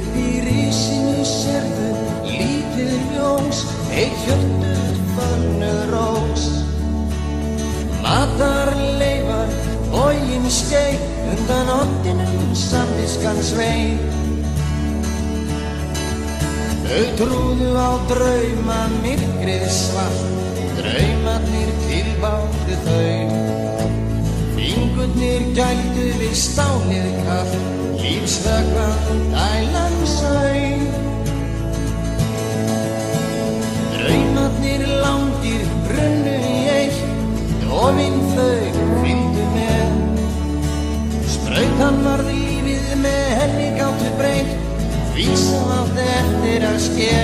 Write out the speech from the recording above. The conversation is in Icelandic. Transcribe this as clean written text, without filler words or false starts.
Uppi í risinu sérðu lítið ljós, eitt hjörtuð fönnuð rós. Matarleifar, boginn skeið, undan oddinum samviskan sveið. Þau trúðu á drauma, myrkrið svart, draumarnir tilbáðu þau. Fingurnir gældu við stálið kalt, lífsvökvann dælan sauð. Draumarnir langir runnu í eitt, dofin þau fylgdu með. Sprautan varð lífið með henni gátu breytt, því sem átti eftir að ske.